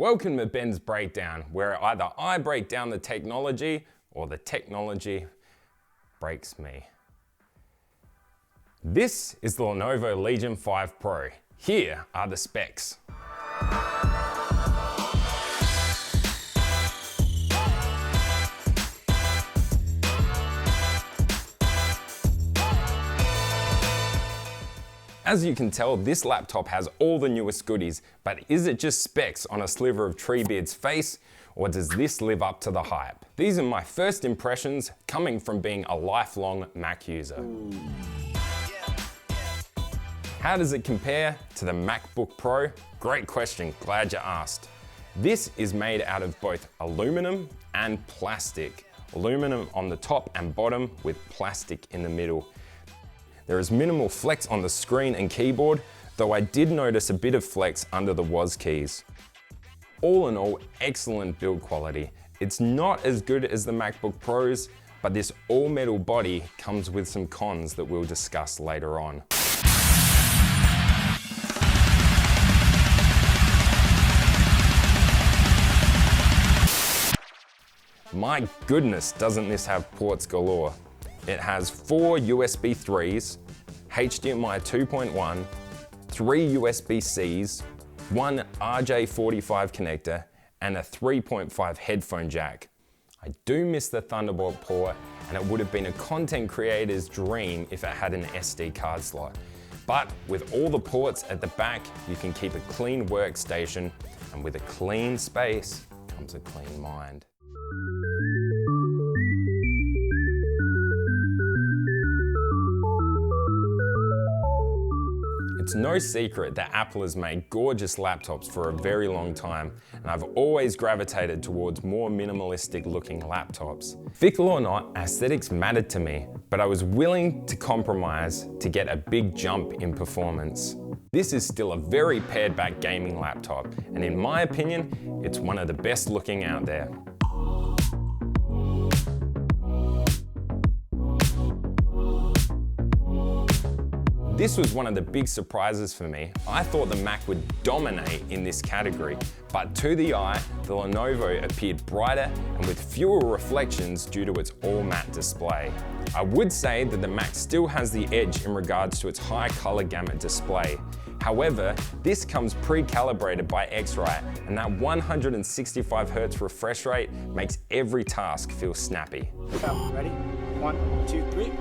Welcome to Ben's Breakdown, where either I break down the technology or the technology breaks me. This is the Lenovo Legion 5 Pro. Here are the specs. As you can tell, this laptop has all the newest goodies, but is it just specs on a sliver of Treebeard's face, or does this live up to the hype? These are my first impressions coming from being a lifelong Mac user. How does it compare to the MacBook Pro? Great question, glad you asked. This is made out of both aluminum and plastic. Aluminum on the top and bottom with plastic in the middle. There is minimal flex on the screen and keyboard, though I did notice a bit of flex under the WAS keys. All in all, excellent build quality. It's not as good as the MacBook Pros, but this all-metal body comes with some cons that we'll discuss later on. My goodness, doesn't this have ports galore? It has 4 USB 3s, HDMI 2.1, 3 USB-Cs, 1 RJ45 connector, and a 3.5 headphone jack. I do miss the Thunderbolt port, and it would have been a content creator's dream if it had an SD card slot. But with all the ports at the back, you can keep a clean workstation, and with a clean space comes a clean mind. It's no secret that Apple has made gorgeous laptops for a very long time, and I've always gravitated towards more minimalistic looking laptops. Fickle or not, aesthetics mattered to me, but I was willing to compromise to get a big jump in performance. This is still a very pared back gaming laptop, and in my opinion, it's one of the best looking out there. This was one of the big surprises for me. I thought the Mac would dominate in this category, but to the eye, the Lenovo appeared brighter and with fewer reflections due to its all-matte display. I would say that the Mac still has the edge in regards to its high color gamut display. However, this comes pre-calibrated by X-Rite, and that 165Hz refresh rate makes every task feel snappy. Ready? 1, 2, 3.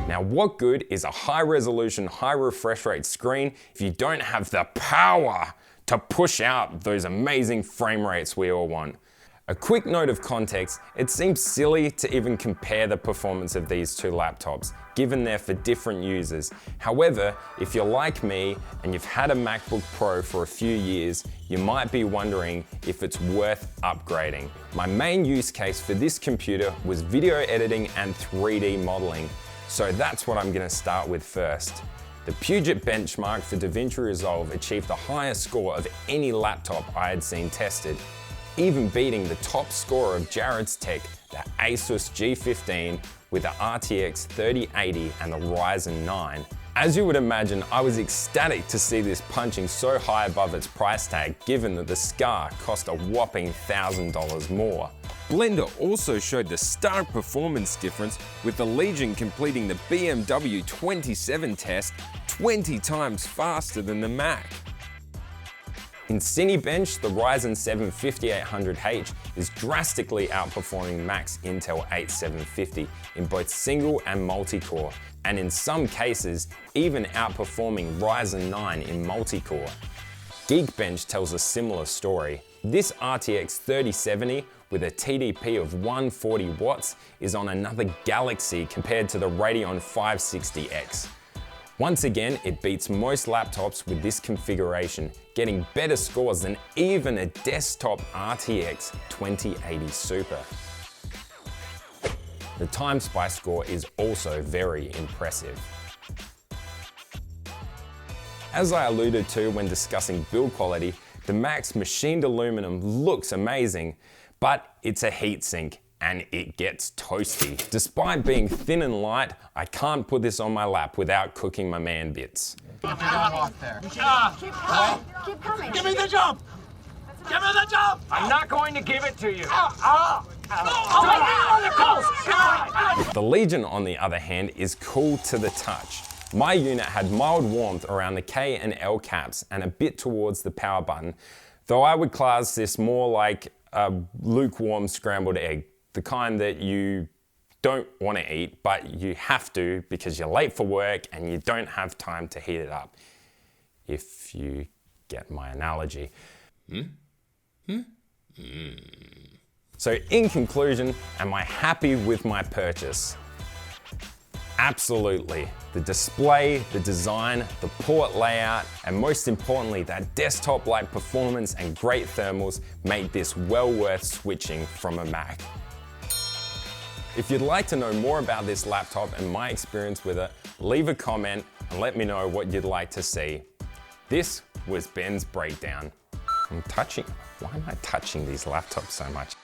Now, what good is a high-resolution, high-refresh rate screen if you don't have the power to push out those amazing frame rates we all want? A quick note of context, it seems silly to even compare the performance of these two laptops, given they're for different users. However, if you're like me and you've had a MacBook Pro for a few years, you might be wondering if it's worth upgrading. My main use case for this computer was video editing and 3D modeling. So that's what I'm going to start with first. The Puget Benchmark for DaVinci Resolve achieved the highest score of any laptop I had seen tested, even beating the top score of Jared's Tech, the Asus G15 with the RTX 3080 and the Ryzen 9. As you would imagine, I was ecstatic to see this punching so high above its price tag, given that the SCAR cost a whopping $1,000 more. Blender also showed the stark performance difference, with the Legion completing the BMW 27 test 20 times faster than the Mac. In Cinebench, the Ryzen 7 5800H is drastically outperforming Mac's Intel 8750 in both single and multi-core, and in some cases, even outperforming Ryzen 9 in multi-core. Geekbench tells a similar story. This RTX 3070 with a TDP of 140 watts is on another galaxy compared to the Radeon 560X. Once again, it beats most laptops with this configuration, getting better scores than even a desktop RTX 2080 Super. The Time Spy score is also very impressive. As I alluded to when discussing build quality, the Mac's machined aluminum looks amazing, but it's a heatsink. and it gets toasty. Despite being thin and light, I can't put this on my lap without cooking my man bits. Keep coming. Keep coming. Give me the jump! Give me the jump! I'm not going to give it to you. The Legion, on the other hand, is cool to the touch. My unit had mild warmth around the K and L caps and a bit towards the power button, though I would class this more like a lukewarm scrambled egg, the kind that you don't want to eat, but you have to because you're late for work and you don't have time to heat it up, if you get my analogy. So in conclusion, am I happy with my purchase? Absolutely. The display, the design, the port layout, and most importantly, that desktop-like performance and great thermals make this well worth switching from a Mac. If you'd like to know more about this laptop and my experience with it, leave a comment and let me know what you'd like to see. This was Ben's breakdown. Why am I touching these laptops so much?